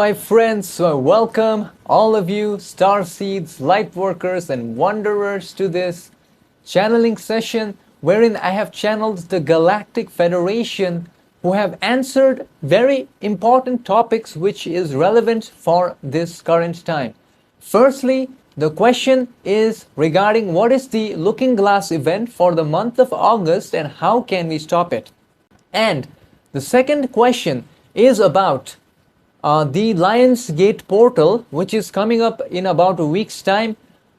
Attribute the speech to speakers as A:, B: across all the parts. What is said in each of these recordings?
A: My friends, welcome all of you star seeds, light workers and wanderers to this channeling session wherein I have channeled the Galactic Federation who have answered very important topics which is relevant for this current time. Firstly, the question is regarding what is the Looking Glass event for the month of August and how can we stop it? And the second question is about the Lionsgate portal, which is coming up in about a week's time,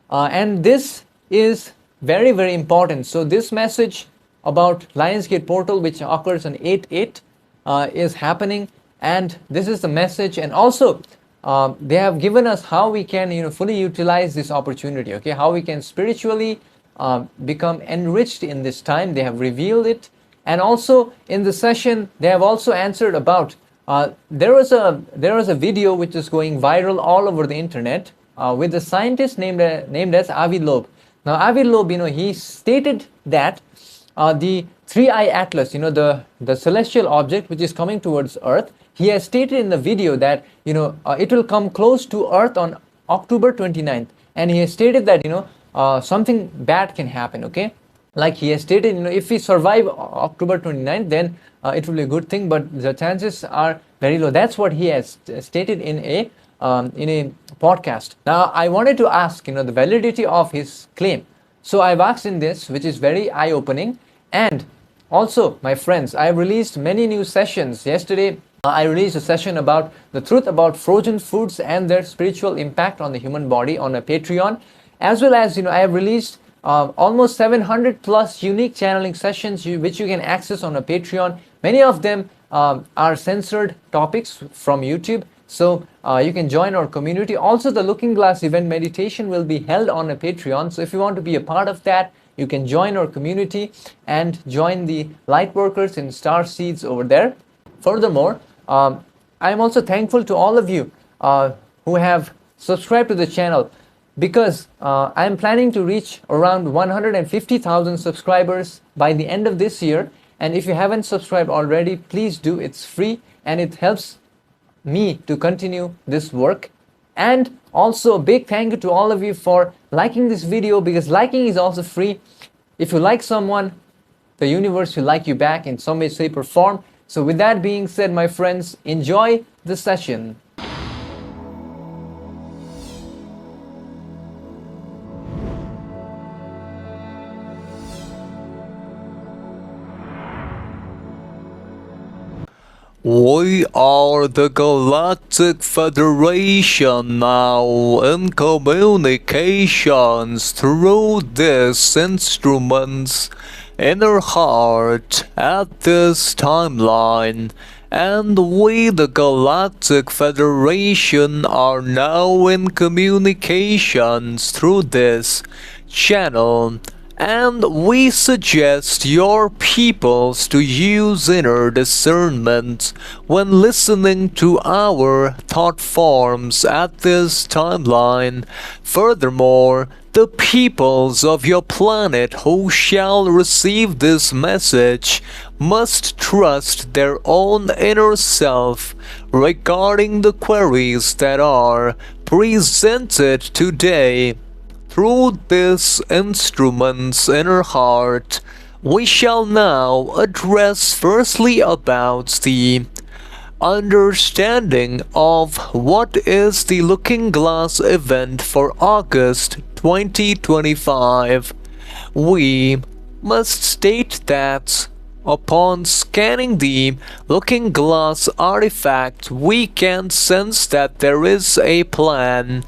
A: and this is very, very important. So this message about Lionsgate portal, which occurs on 8/8, is happening, and this is the message. And also, they have given us how we can, fully utilize this opportunity. Okay, how we can spiritually become enriched in this time. They have revealed it, and also in the session, they have also answered about. There was a video which is going viral all over the internet with a scientist named as Abi Loeb. Now Abi Loeb, he stated that the 3-eye atlas, the celestial object which is coming towards Earth, he has stated in the video that it will come close to Earth on October 29th, and he has stated that something bad can happen. Okay. Like he has stated, if we survive October 29th, then it will be a good thing, but the chances are very low. That's what he has stated in a podcast. Now, I wanted to ask, the validity of his claim. So I've asked in this, which is very eye-opening. And also, my friends, I have released many new sessions. Yesterday, I released a session about the truth about frozen foods and their spiritual impact on the human body on a Patreon, as well as, I have released almost 700 plus unique channeling sessions which you can access on a Patreon. Many of them are censored topics from YouTube, so you can join our community. Also, the Looking Glass event meditation will be held on a Patreon, so if you want to be a part of that, you can join our community and join the light workers in star seeds over there. Furthermore, I am also thankful to all of you who have subscribed to the channel, because I am planning to reach around 150,000 subscribers by the end of this year. And if you haven't subscribed already, please do. It's free and it helps me to continue this work. And also a big thank you to all of you for liking this video, because liking is also free. If you like someone, the universe will like you back in some way, shape or form. So with that being said, my friends, enjoy the session.
B: We are the Galactic Federation now in communications through these instruments in our heart at this timeline, and we the Galactic Federation are now in communications through this channel. And we suggest your peoples to use inner discernment when listening to our thought forms at this timeline. Furthermore, the peoples of your planet who shall receive this message must trust their own inner self regarding the queries that are presented today. Through this instrument's inner heart, we shall now address firstly about the understanding of what is the Looking Glass event for August 2025. We must state that upon scanning the Looking Glass artifact, we can sense that there is a plan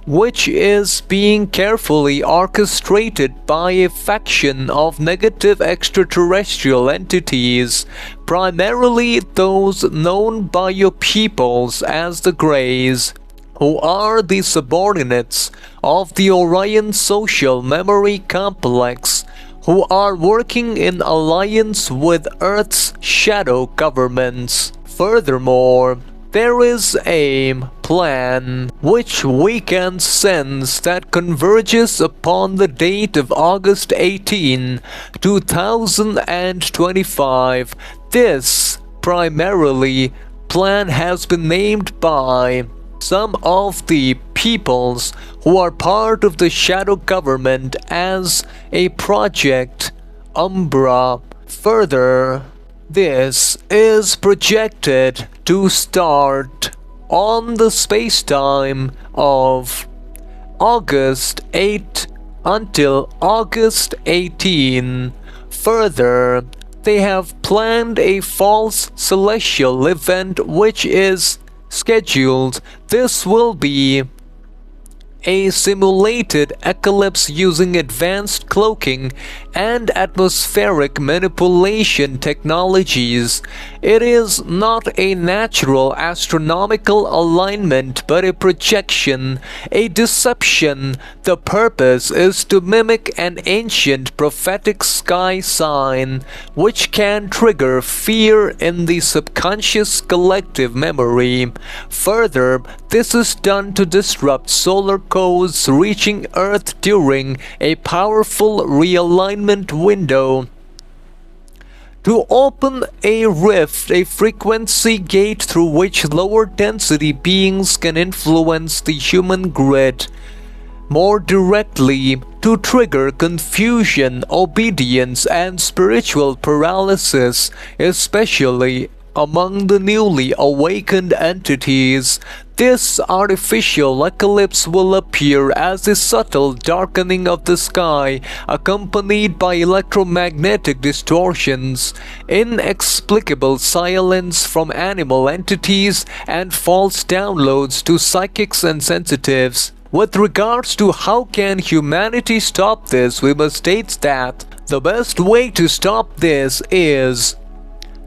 B: which is being carefully orchestrated by a faction of negative extraterrestrial entities, primarily those known by your peoples as the Greys, who are the subordinates of the Orion Social Memory Complex, who are working in alliance with Earth's shadow governments. Furthermore, there is a plan which we can sense that converges upon the date of August 18, 2025. This primarily plan has been named by some of the peoples who are part of the shadow government as a Project Umbra. Further, this is projected to start on the space-time of August 8 until August 18. Further, they have planned a false celestial event which is scheduled. This will be a simulated eclipse using advanced cloaking and atmospheric manipulation technologies. It is not a natural astronomical alignment but a projection, a deception. The purpose is to mimic an ancient prophetic sky sign which can trigger fear in the subconscious collective memory. Further, this is done to disrupt solar codes reaching Earth during a powerful realignment window. To open a rift, a frequency gate through which lower density beings can influence the human grid more directly, to trigger confusion, obedience, and spiritual paralysis, especially among the newly awakened entities. This artificial eclipse will appear as a subtle darkening of the sky, accompanied by electromagnetic distortions, inexplicable silence from animal entities, and false downloads to psychics and sensitives. With regards to how can humanity stop this, we must state that the best way to stop this is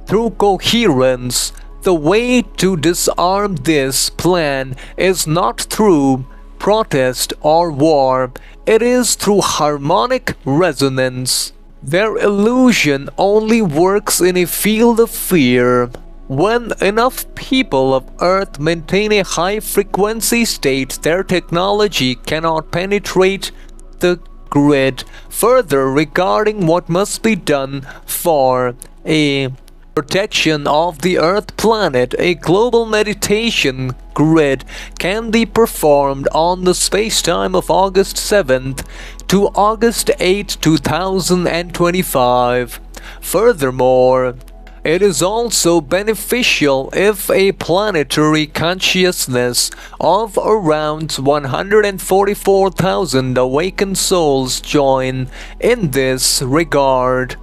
B: through coherence. The way to disarm this plan is not through protest or war, it is through harmonic resonance. Their illusion only works in a field of fear. When enough people of Earth maintain a high frequency state, their technology cannot penetrate the grid. Further, regarding what must be done for a protection of the Earth planet, a global meditation grid can be performed on the space-time of August 7th to August 8, 2025. Furthermore, it is also beneficial if a planetary consciousness of around 144,000 awakened souls join in this regard.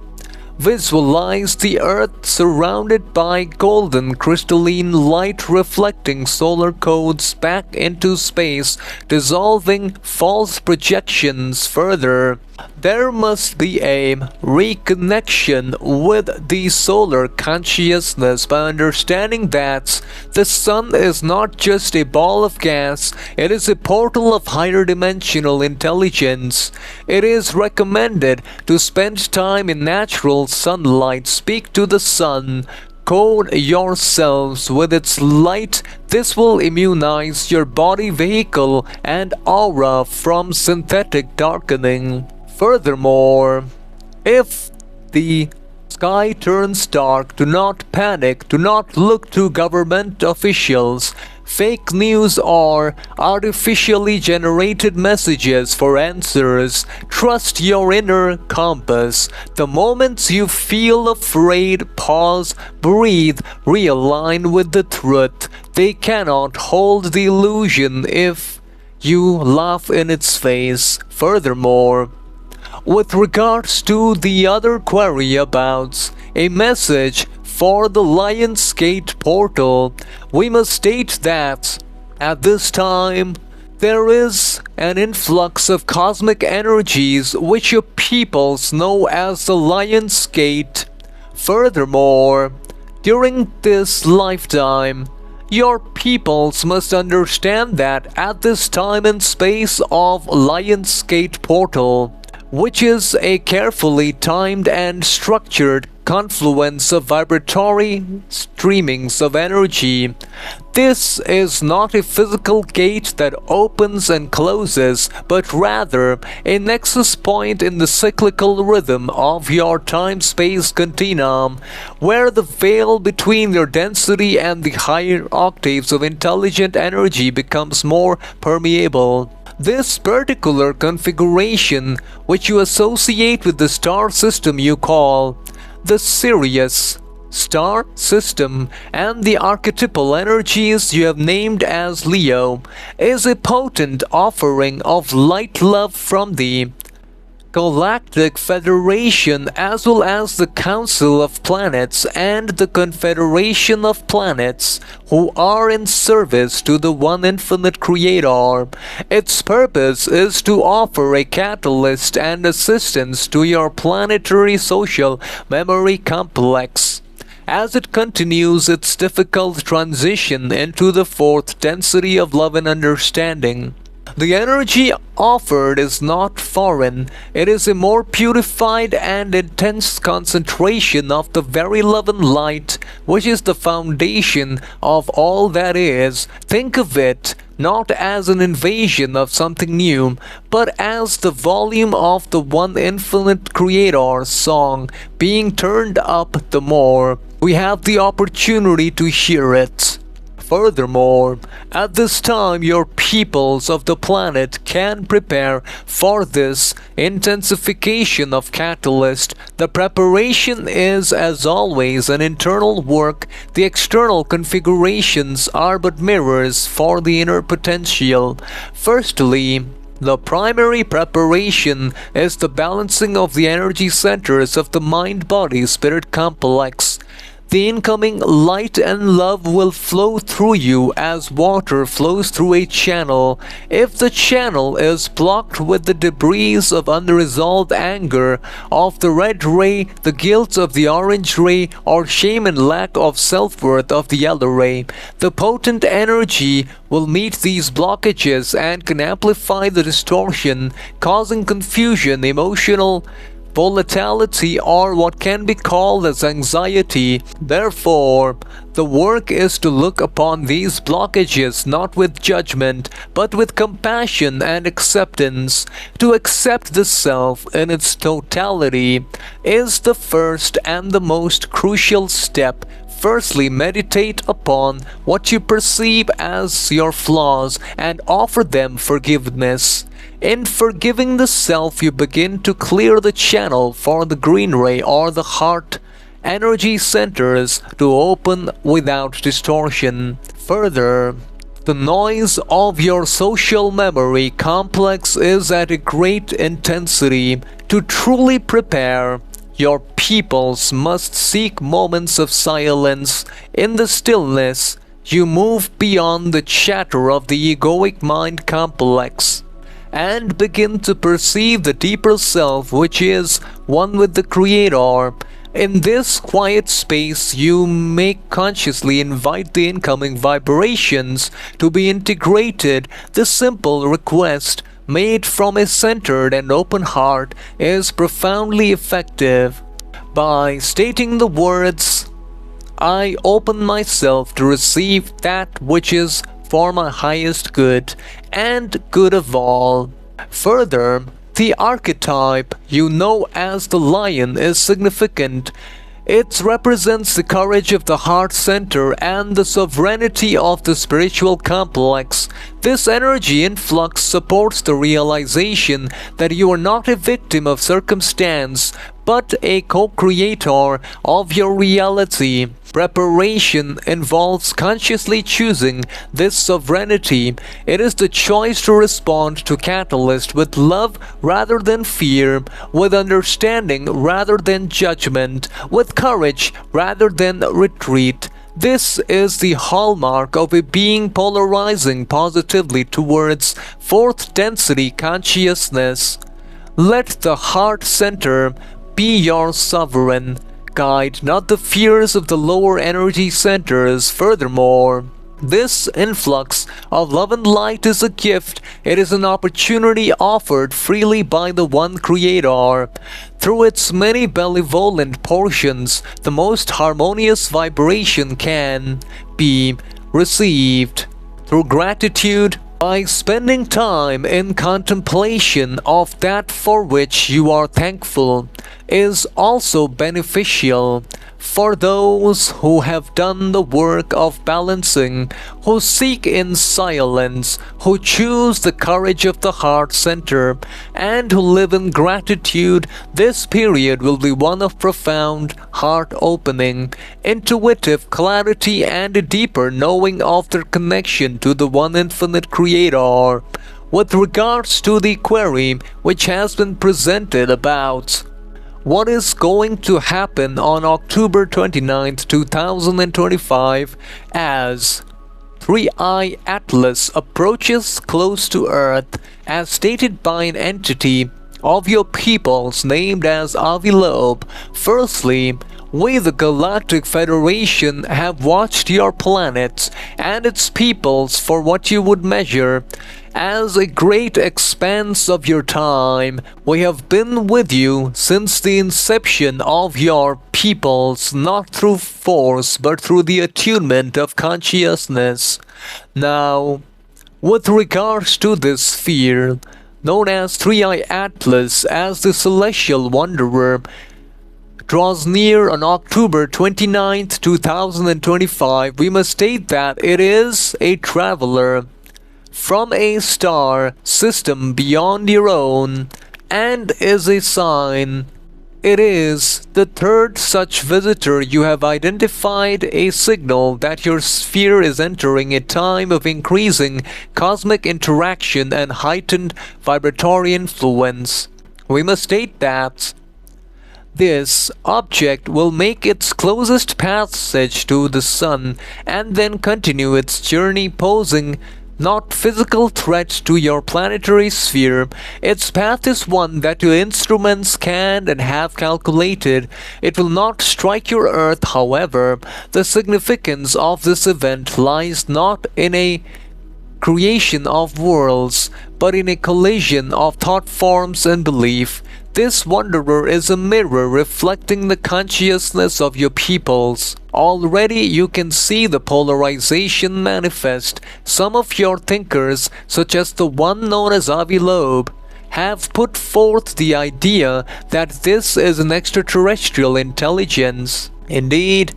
B: Visualize the Earth surrounded by golden crystalline light reflecting solar codes back into space, dissolving false projections. Further, there must be a reconnection with the solar consciousness by understanding that the sun is not just a ball of gas, it is a portal of higher dimensional intelligence. It is recommended to spend time in natural sunlight, speak to the sun, code yourselves with its light. This will immunize your body, vehicle, and aura from synthetic darkening. Furthermore, if the sky turns dark, do not panic, do not look to government officials, fake news or artificially generated messages for answers. Trust your inner compass. The moments you feel afraid, pause, breathe, realign with the truth. They cannot hold the illusion if you laugh in its face. Furthermore, with regards to the other query about a message for the Lion's Gate portal, we must state that at this time there is an influx of cosmic energies which your peoples know as the Lion's Gate. Furthermore, during this lifetime, your peoples must understand that at this time and space of Lion's Gate portal, which is a carefully timed and structured confluence of vibratory streamings of energy. This is not a physical gate that opens and closes, but rather a nexus point in the cyclical rhythm of your time-space continuum, where the veil between your density and the higher octaves of intelligent energy becomes more permeable. This particular configuration, which you associate with the star system you call the Sirius star system and the archetypal energies you have named as Leo, is a potent offering of light love from the Galactic Federation, as well as the Council of Planets and the Confederation of Planets, who are in service to the One Infinite Creator. Its purpose is to offer a catalyst and assistance to your planetary social memory complex as it continues its difficult transition into the fourth density of love and understanding. The energy offered is not foreign, it is a more purified and intense concentration of the very love and light, which is the foundation of all that is. Think of it not as an invasion of something new, but as the volume of the One Infinite Creator's song being turned up the more we have the opportunity to hear it. Furthermore, at this time your peoples of the planet can prepare for this intensification of catalyst. The preparation is, as always, an internal work. The external configurations are but mirrors for the inner potential. Firstly, the primary preparation is the balancing of the energy centers of the mind-body-spirit complex. The incoming light and love will flow through you as water flows through a channel. If the channel is blocked with the debris of unresolved anger of the red ray, the guilt of the orange ray, or shame and lack of self-worth of the yellow ray, the potent energy will meet these blockages and can amplify the distortion, causing confusion, emotional volatility, or what can be called as anxiety. Therefore, the work is to look upon these blockages not with judgment, but with compassion and acceptance. To accept the self in its totality is the first and the most crucial step. Firstly, meditate upon what you perceive as your flaws and offer them forgiveness. In forgiving the self, you begin to clear the channel for the green ray or the heart energy centers to open without distortion. Further, the noise of your social memory complex is at a great intensity. To truly prepare, your peoples must seek moments of silence. In the stillness, you move beyond the chatter of the egoic mind complex and begin to perceive the deeper self, which is one with the Creator. In this quiet space, you may consciously invite the incoming vibrations to be integrated. The simple request made from a centered and open heart is profoundly effective. By stating the words, "I open myself to receive that which is for my highest good and good of all." Further, the archetype you know as the lion is significant. It represents the courage of the heart center and the sovereignty of the spiritual complex. This energy influx supports the realization that you are not a victim of circumstance, but a co-creator of your reality. Preparation involves consciously choosing this sovereignty. It is the choice to respond to catalyst with love rather than fear, with understanding rather than judgment, with courage rather than retreat. This is the hallmark of a being polarizing positively towards fourth density consciousness. Let the heart center be your sovereign guide, not the fears of the lower energy centers. Furthermore, this influx of love and light is a gift. It is an opportunity offered freely by the One Creator. Through its many benevolent portions, the most harmonious vibration can be received through gratitude. By spending time in contemplation of that for which you are thankful is also beneficial for those who have done the work of balancing, who seek in silence, who choose the courage of the heart center, and who live in gratitude. This period will be one of profound heart opening, intuitive clarity, and a deeper knowing of their connection to the one infinite creator. With regards to the query which has been presented about what is going to happen on October 29th, 2025 as 3I Atlas approaches close to Earth, as stated by an entity of your peoples named as Abi Loeb. Firstly, we, the Galactic Federation, have watched your planet and its peoples for what you would measure as a great expanse of your time. We have been with you since the inception of your peoples, not through force, but through the attunement of consciousness. Now, with regards to this sphere, known as 3I Atlas, as the celestial wanderer, draws near on October 29th, 2025, we must state that it is a traveler from a star system beyond your own and is a sign. It is the third such visitor you have identified, a signal that your sphere is entering a time of increasing cosmic interaction and heightened vibratory influence. We must state that this object will make its closest passage to the Sun and then continue its journey, posing not physical threat to your planetary sphere. Its path is one that your instruments can and have calculated. It will not strike your Earth, however. The significance of this event lies not in a creation of worlds, but in a collision of thought forms and belief. This wanderer is a mirror reflecting the consciousness of your peoples. Already you can see the polarization manifest. Some of your thinkers, such as the one known as Abi Loeb, have put forth the idea that this is an extraterrestrial intelligence. Indeed,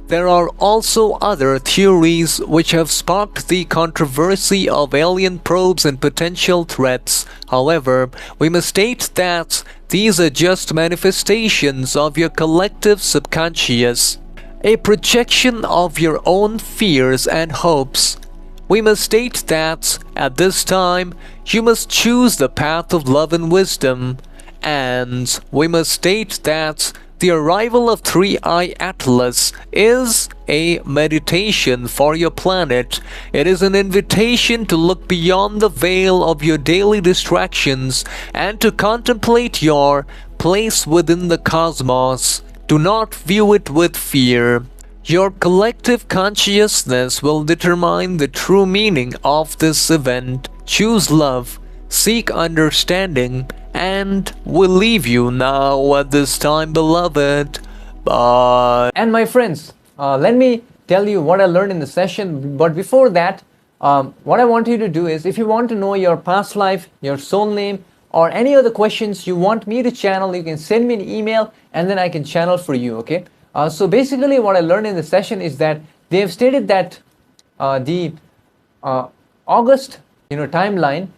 B: there are also other theories which have sparked the controversy of alien probes and potential threats. However, we must state that these are just manifestations of your collective subconscious, a projection of your own fears and hopes. We must state that, at this time, you must choose the path of love and wisdom, and we must state that the arrival of 3I Atlas is a meditation for your planet. It is an invitation to look beyond the veil of your daily distractions and to contemplate your place within the cosmos. Do not view it with fear. Your collective consciousness will determine the true meaning of this event. Choose love, seek understanding, and we'll leave you now at this time, beloved. Bye.
A: And my friends, let me tell you what I learned in the session. But before that, what I want you to do is, if you want to know your past life, your soul name, or any other questions you want me to channel, you can send me an email and then I can channel for you, okay? So basically what I learned in the session is that they have stated that the August timeline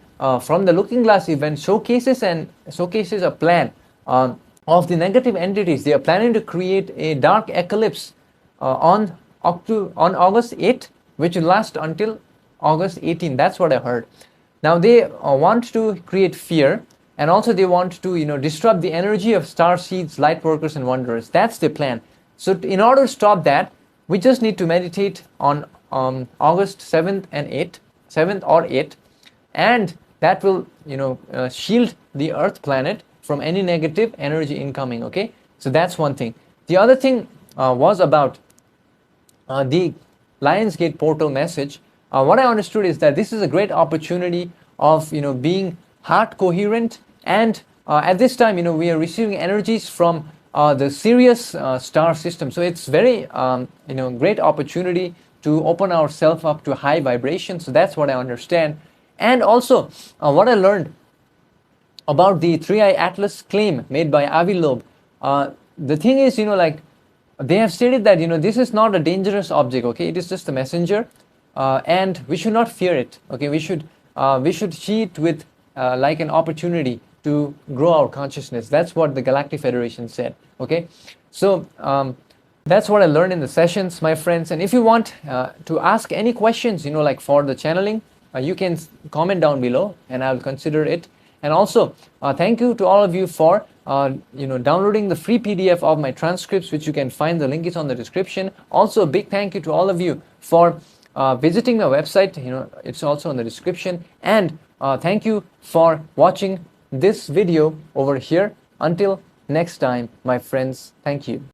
A: from the Looking Glass event showcases a plan of the negative entities. They are planning to create a dark eclipse on August 8th, which will last until August 18th. That's what I heard. Now they want to create fear, and also they want to disrupt the energy of star seeds, light workers, and wanderers. That's the plan. So in order to stop that, we just need to meditate on August 7th and 8th, 7th or 8th, and that will shield the Earth planet from any negative energy incoming. Okay, so that's one thing. The other thing was about the Lionsgate portal message. What I understood is that this is a great opportunity of being heart coherent and at this time, we are receiving energies from the Sirius star system. So it's very, great opportunity to open ourselves up to high vibration. So that's what I understand. And also, what I learned about the three-eye atlas claim made by Abi Loeb. The thing is, they have stated that this is not a dangerous object. Okay, it is just a messenger, and we should not fear it. Okay, we should see it with like an opportunity to grow our consciousness. That's what the Galactic Federation said. Okay, so that's what I learned in the sessions, my friends. And if you want to ask any questions, like for the channeling, you can comment down below, and I'll consider it. And also, thank you to all of you for downloading the free PDF of my transcripts, which you can find. The link is on the description. Also, a big thank you to all of you for visiting my website. It's also on the description. And thank you for watching this video over here. Until next time, my friends, thank you.